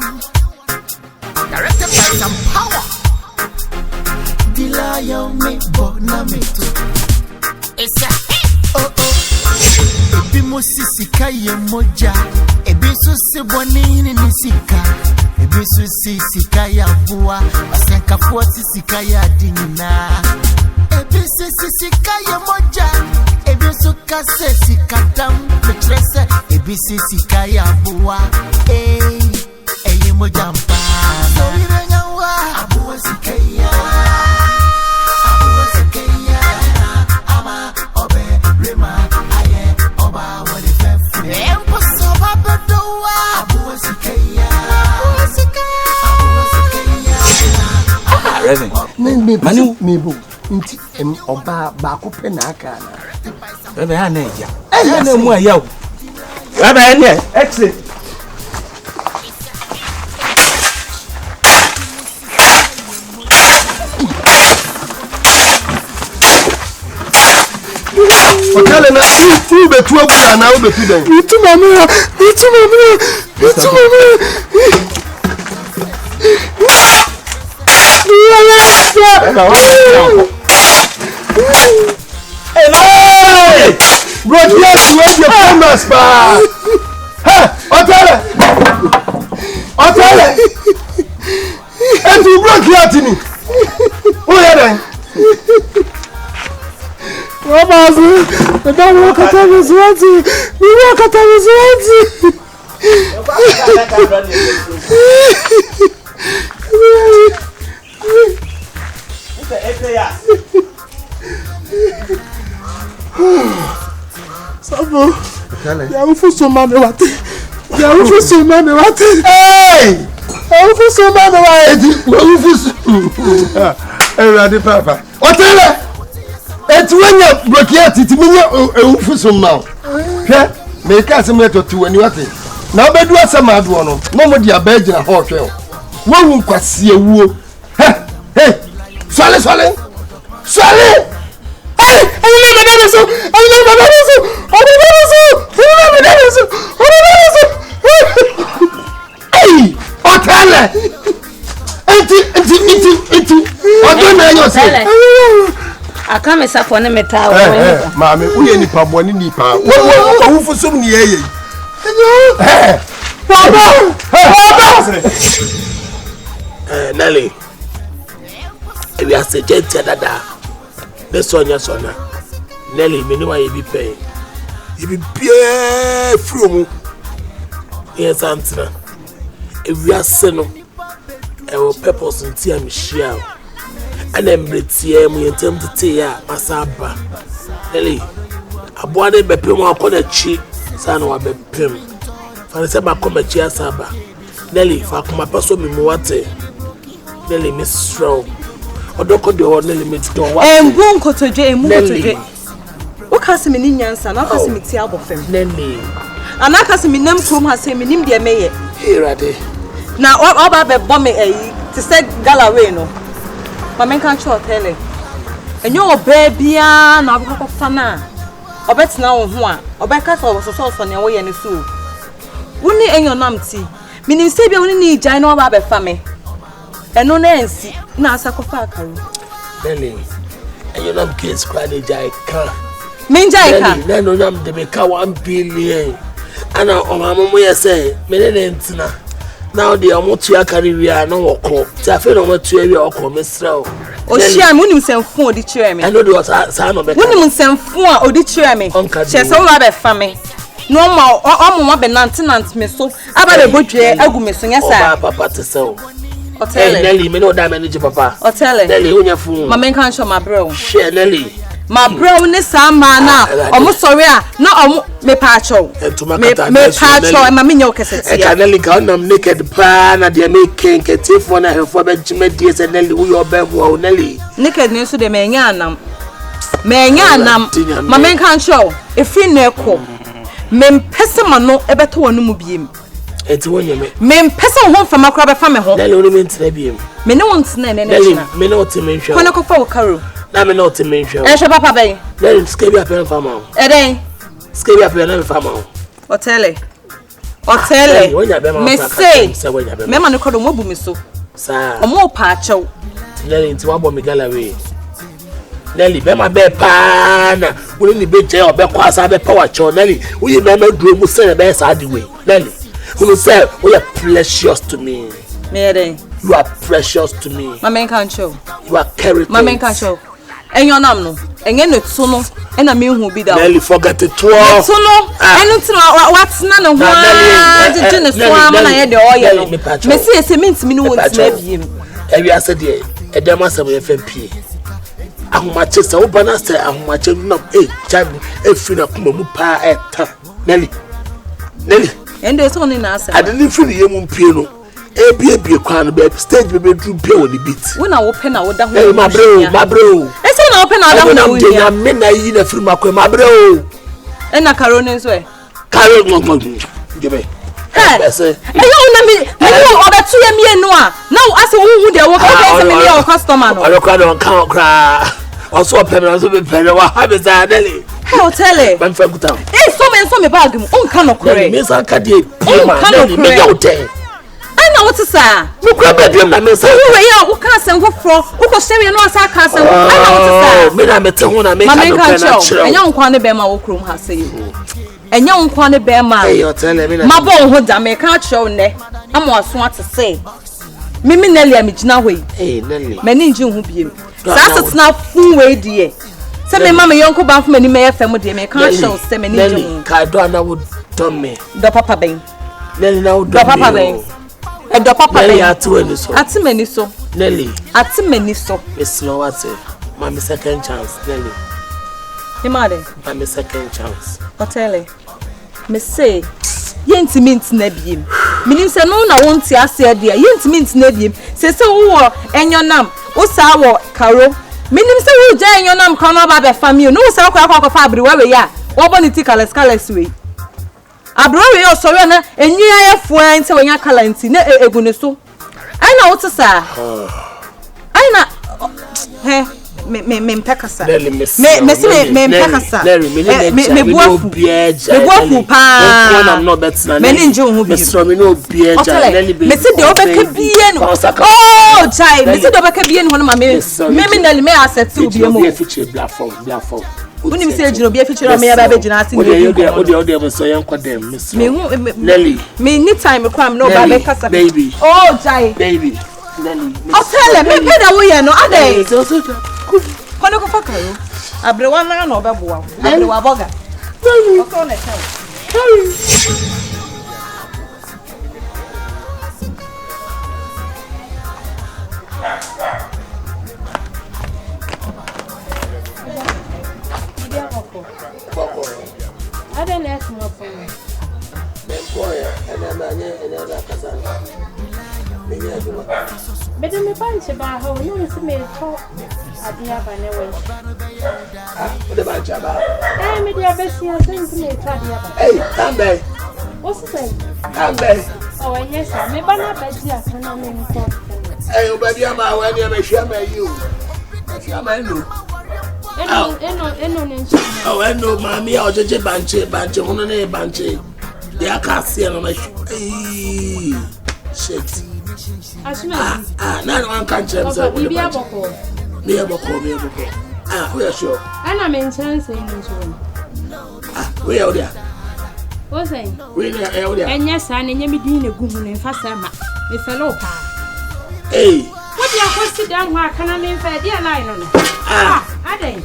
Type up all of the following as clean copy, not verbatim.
Directed by some power. Dilaya me bona me to. It's a oh. Ebi mo sisika ye moja. Ebi so se boni ni Sika. Ebi so sisika ya Aboa. Asenka fo sisika ya dinina. Ebi so sisika ye moja. Ebi so kase sika dam. Petrese ebi so sika ya Aboa. Eye moja mpa. So irenya wa Aboa sika ya. Aboa sika ya. Ama obe rema aye oba wale fefu. Empo soba bedowa. Aboa sika ya. Aboa sika ya. Reverend. Manu mebu. Nti oba ba ko pe na aka na. Reverend ha na eja. Ha na mu ayaw. Reverend ne exit. Otele na fu betu abuja na obetu den. Itu mama. Hey! Bro, yes, where's your promise, pa? Hey, Otele! And you broke here to me. Who are you? I don't walk at his sweaty. You walk at his sweaty. Sabo, ya ufu so mame wate. Hey! Ya ufu so mame wate. Ready, Papa. Otele! It's when you broke yet, it's me ufu so now. Yeah, make us a metal to when you are. Now, bed was a mad one. No more dear bed in a hotel. One won't quite see a woo. Hey! Sally! Hey! Hey! Otele! I come as a for a metal. Mammy, we any pub one in Nipa. Who for some year? Nelly, we are suggested that this one, your son. Nelly, me know why you be paying. You be pay from yes, answer. If we are sending our purpose in tea and share, and then Britia, we attempt to tea Masaba. Nelly, Aboa de Bepimo upon a cheap son or Bepim. For the summer come a chair Saba. Nelly, for my person, Mimuate. Nelly, Miss Straw. Or don't call the ordinary Miss Door. And won't go to Jay, Nelly. What has me in Yansan? I can see me tiabo fem. Nelly. And I can see me name from her saying, Minim dear mayor. Here are they. Now, all about the bombing to say Galloway, no. My man can't show Otele. And you're baby, and I've got Fana. Or bet now, one, or back us or so on your way and the soup. Wouldn't you your numpty? Meaning, say you only need Jino Babbe family. And no Nancy, now Sacofacaro. Nelly, and your name kids cried a jai car. Minjai, then no name the make 1 billion. And now, my mamma say, Melentina. Now the Amotia career no walk. Taffy no what 2 years or Mr. Oh, she am winning some for the chairman. I know there was a son of a woman some for or the chairman. She's all about family. No more, or benantinant, Miss so about a good year, I go missing yes, Papa to sell. Otele, Nelly, me no damage, Papa. Otele, Nelly, when you're fool. My man can't show my bro. Share Nelly. My bro, this some man now. Almost sorry, no, me pacho. And to my pacho, and my minyo cassette. I can only count them naked pan at the making a tiff one I have for Benjamin Diaz and Nelly, who your bed will Nelly. Naked news to the manyanam. My man can't show. If you know, men pessamano ever to a new beam. It's when you men pessim home from a crab family home. Nelly remains to be him. Me no one's name, me no to mention. When I go for Caru. Now me not to mention. I shall papa bay. Let him scale up and farm out. A day. Scale up and farm out. Otele. Otele. Me say. Me man ko do mo bu me so. Sa. Omo pa achew. Nelly nti wa bo me Galloway. Nelly be ma be pa na. Wo ni be je obe kwa sa be power cho Nelly. Wo ye me duro mu say be sa the way. Nelly. Who say we are precious to me. Me you are precious to me. My man can't show. You are carried. My man can't show. And your name no. And you know sono. And I mean who be that. Nelly forget it. Sono. I don't know what's none of one. The genius one. I had the oil. Me see a cement me no want to him. Every said the Edema some FMP. Ahumachesa ubana say ahumache no child efina kuma mu pa eta Nelly and there's only answer I didn't feel the yemu pie no ebie kwa no be stage be drum pie on the beat when I open I would that my bro I say na open I don't know na me na yi na film akwa my bro and na carone so carone no give me I don't know me order to me no now as who dey work okay me your customer no I don't count cry also a pen also be pen wa have is Nelly Otele ban fa guta so me bag mu on kan no kore me san ka dey Nelly me dey hotel ana what is that no kura be dem na me san wo we ya wo kan san foforo wo ko share no asa ka san ana what is that me na me te ho na me ka no pen na chiro enya nkwa ne be ma wo krom ha sei enya nkwa ne be ma Otele me na ma bo ho da me ka chiro ne ama aso atese mimi Nelly amigina hoi Nelly mani nji hu biem sasa na fun we die se me mama yonko ba fun mani me fm de me kan show se mani nji hu ka do na wo don me do papa ben Nelly na wo do papa ben e do papa ben Nelly ati mani so Nelly ati mani so me slow what my second chance Nelly imade my second chance Otele me say yentiment na biem minim se no na wonti ase de yentiment na biem se wo enyonam wo sa wo karo minim se wo ja enyonam kan no ba be family no se akwa fa abri we ya wo boni ti kales we abri we yo so we na enyi ayefo an se wanya kalanti na egune so ai na wo ti sa ai na he me mpekasa me mpekasa me buafu pa na no betina me ninje hu bi me no bieja Nelly be me se de obeka bie no oh chai me se de obeka bie no ho ma me Nelly me accept u bie mo platform uni mi se jino bie feature me ya ba jina ase ni o so yan kwadem me Nelly me ni time kwam no ba be kasa baby oh chai baby Nelly Otele me da wo ye no ade kono ko fakaro abrewa na no obeboa abrewa boga ko na tell I don't ask more for me. But me punch about how you see me talk Agyakoo never. What about Jaba? I made your best year since me Agyakoo. Hey, come back. What's the say? Come back. Oh yes, sir. Me bana bedia kana me talk. Hey, baby, I'm out when you share me you. Share me no. Oh, I know, mommy. I'll just banche. Hono ne banche. They are casting on my shit. Now one can't change. Me a boko. We are sure. And I'm in chance in this room. We are there. What's saying? We are there. And yes, I need me doing a good one fast. Me fellow. Hey. What you are sit down where can I mean for dear line on? I think.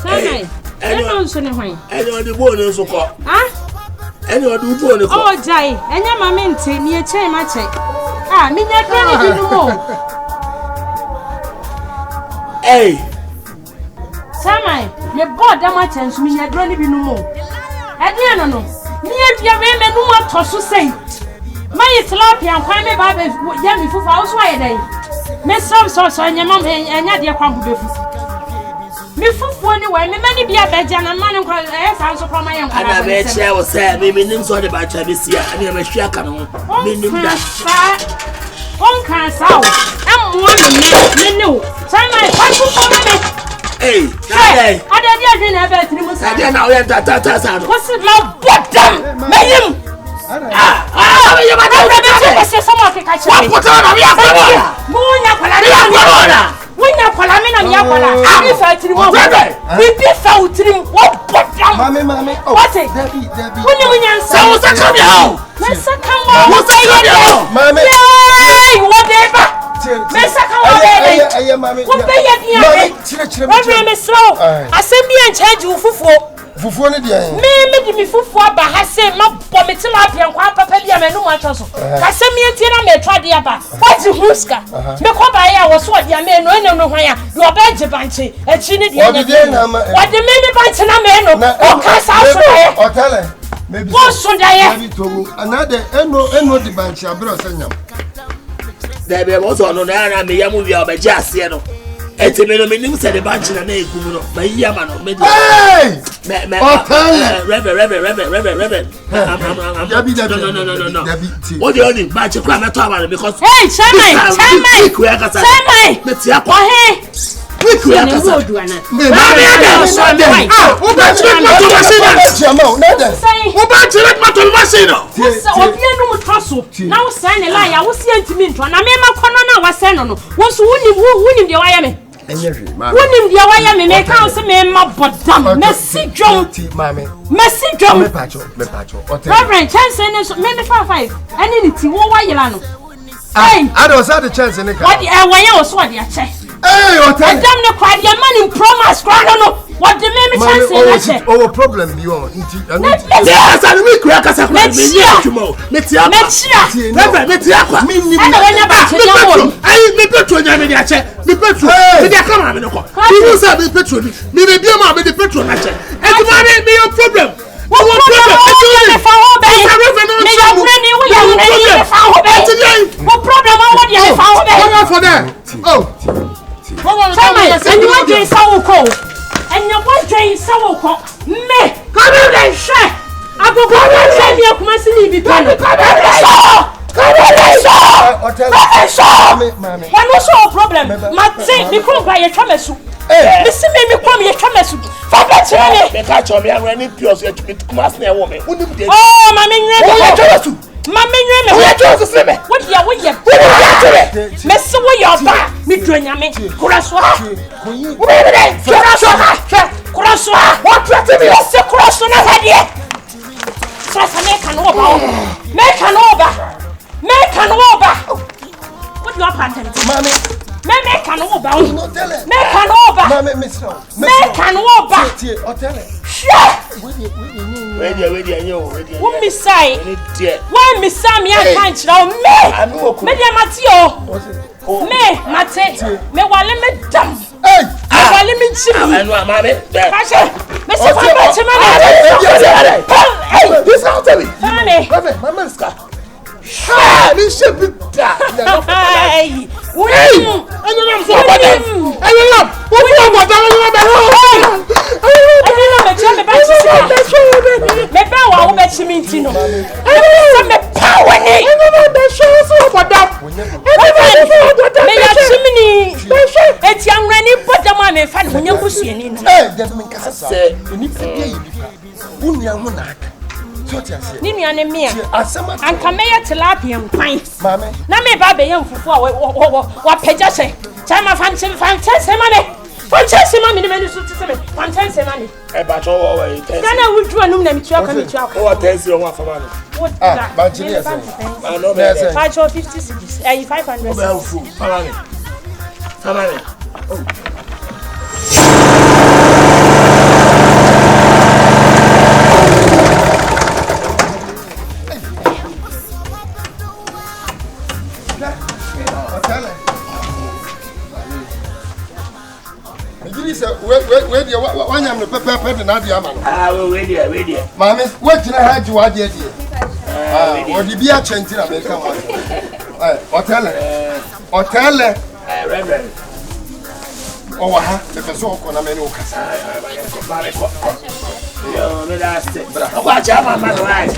Sorry. Anyone the bonus so called. Anyone do bonus. Oh, Jai, and your mamma near chain my check. Me not ready to know. Hey, Samai, you bought that much and me not ready to know. I don't know. Near your women who want to say. My tilapia and crime baby, yummy for house why day. Miss Sauce and your mom and your dear Banku. Me fufu anyway, me many be a bejan and man answer from my own. I bet I was saying, maybe names on the batch this year, and you're a shakan. Meaning that one can't sound. I'm one of me. Time I fight for me. Hey, Hey, I didn't have a dream. I didn't know that. What's it now? What them? Mayhem. You might have some of the catch. What put on your corona? When you're Palamina, I fight him. We prefer to him. What put down? Mammy, what's it? When you say, what's that come out? Let's come on. What's that? Mammy, whatever. Mesa kawa baby. What be yet? Every Miss Slow. I send me and charge you for. Fufu ni dia. Me di fufu aba ha se ma bo me tilapia kwa papa bia me no macho so. Ka se me tie na me twa de aba. What you huska? Me ko ba ya wo so dia me no ene no hwan ya. Do oba je banche. Echi ni dia. What the me banche na me no. O ka sa so ya. Otele. Maybe. What so da ya? Maybe to another eno di banche abro sanyam. There be also no na me yamu wi oba je ase no. Etemeno menim se de banche na ekumu no. Ba yi ama no. Hey! Reverend. No. What do you need? Banche kwa meto aba because hey, Chamai. Quick, we are hey, what I don't know quite your money in promise. What the name is our problem beyond. Yes, I will crack us up. Let's see. And your boy drain so cold. Me, come in and share. I go and you come and see me. Come no problem. Martin, me come by your tramesu. Listen me come your tramesu. Me catch me and run in pure to come as near woman. Oh, mammy, Mammy, what you Mess away your back. Me join me. Kuraswa. What me? Kuraswa na hadi. Sasa make an over. What you are patent? Mommy. Make an over. Mommy, miss. Make an over. Otele. What me say? Why me say me I can't know me? Me dia Matio. Me mate. Me wale me dam. Hey. Wale me chimi. Mama. Kasha. Me say for Hey, this how tell me. Mama ska. Ah, me shape it. Hey. Nini anemia. Anka meya tilapia mpan. Na me ba be yam fufu wa peja se. Chama fanche mame. Fanche mame ni menu so tse me. Fanche mame. E ba cho wo we tese. Kana wudru anum na mitua ka mitua ka. Wo tese o wa fa mame. Ah, ba chiri ese. Ah no me. Fa cho 50 cedis. 500. Ba fu. Fa mame. Where do you want to pepper and not the amount? Ah, wait there. Mammy, what did I have to add yet? Or the beer change in America? Otele. Reverend. Oh, the person on a menu. Yo, that's it. Watch out, my right.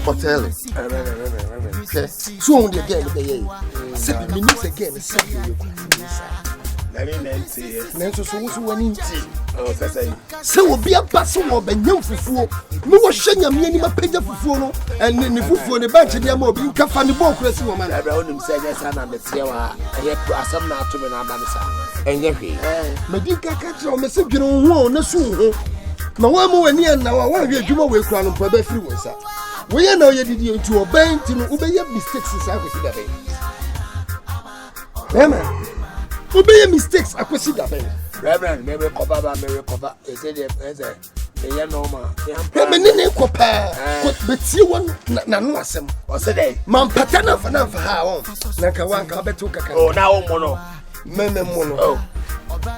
Otele. Soon again, the minutes again, nanso so wo so wani nti sɛ obi aba so wɔ bɛnyam fufuo me wɔ hyɛ nyame ani mapagya fufuo no ɛne ne fufuo ne banche de ama obi nka fa ne bɔ kura si wɔ ma na wonim sɛ nyɛ sa na meteɛ wa ɛyɛ asɛm na ato me na aba ne sa ɛnyɛ hwee madi kaka kyerɛ me sɛ dwene ho na so ho na wa mu wani na wa hwɛ adwuma wɔ kura no mpa ba firi wɔ sa woyɛ na woyɛ didi nti ɔbɛn nti no wobɛyɛ mistakes saa akwasi da bɛn wobɛyɛ mistakes akwasi da bɛn Reverend, maybe cover. They say they normal. Nene kopa. Betie won na no asem. O say dey. Man patana fa na fa ha won. Na ka wan ka beto kaka. Oh, na o mono. Meme mono. Oh.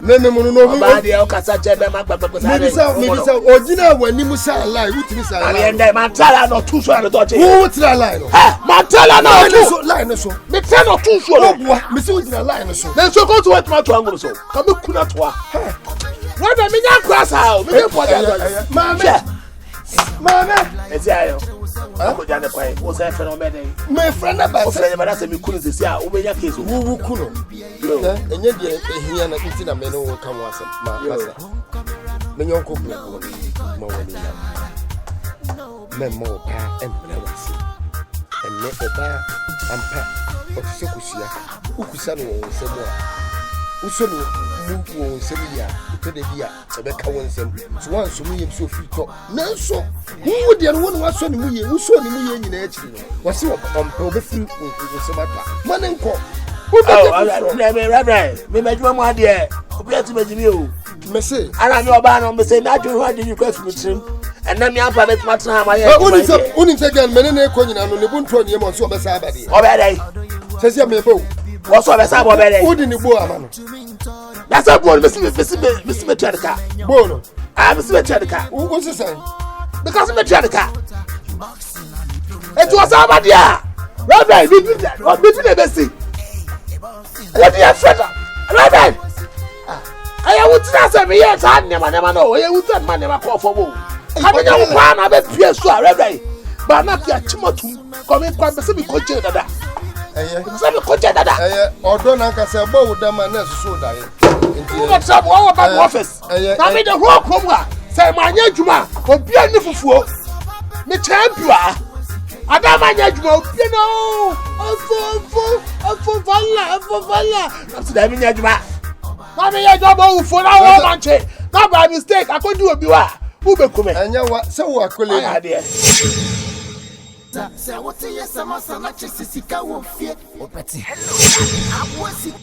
Meme mono no. Ba dey o kasa chebe ma gbagba sa. Me bisa ogina wani musa lie. Wutimi sa lie. Ale ndai man tala no too so na do che. Wo tira lie no. Ha, man tala no so lie no so. Me tell no too so. No boa. Me say ogina lie no so. Then so go to what ma to angolo so. Ka me kuna to a. Wọ́n bẹ̀ mi ní àkúrásá o, mi ní ìpọ́jà lọ́yẹ̀. Maame. Ẹ̀sì ayọ̀, ọkọ̀jà ní kwáyé, ó sẹ́ fẹ́ náà mẹ́rin. My friend about ó fẹ́ yẹn bá dá sẹ́mi kúrò sí à, ó bẹ yá kéésù. Wúwú kúrò. Ẹ̀yẹ́ di ẹ̀hìnyá náà ntí na mẹ́rin wọn kàn wọ́n asẹ̀ máa pàṣẹ. Mẹ́nyẹ́ ọkọ̀ bẹ̀rẹ̀ kọ́ mọ̀ wọ́n ní yàrá. Mẹ́mọ́ ọ̀pá ẹ̀mẹ́rẹ́ wá sí. Ẹ̀mẹ́ ọ̀pá àmpá ọ̀tísẹ́ kùsùyà. Ukùsà ni wọ́n sẹ́ mọ́ a. Uso ni mu wọ́n sẹ́ mi yà. Tode bia ebeka wonsem so wan so mu ye so fito nanso hu de no won waso ni mu ye uso ni mu ye nyina akiri no wase ompe obefiri wonsem ata manenko me majuma mu ade obi ati majimi o mese ara mi oba no mese na adwo ho ade ni kwa fi mitrim enna mi ampa bet matna ma ye unim se gan mene na ekọ nyina no ne bunto ne mo so obesa abade obedai sese me bo wo so obesa obedai udi ni bo ama no that's a boy mesi metriadika bono mesi metriadika wo se say because metriadika it was abadia Reverend we do that what between the best let you feta Reverend I would say me yes and never no I would tell man never call for wo I don't plan na be pie so Reverend but na pia chimotu come in kwa be bi coach dada se be coach dada odo na nka se bo wo dama na so da ye you got some our back office na me the whole come wa say manya adwuma obi ani fufuo me champion adama nya adwuma obi no afo vala after that me nya adwuma na me nya adwuma ufo na wo manche na by mistake akodu obi wa who be come anya wa se wo akole Say what you say, Sika won't fear. Opeti hello.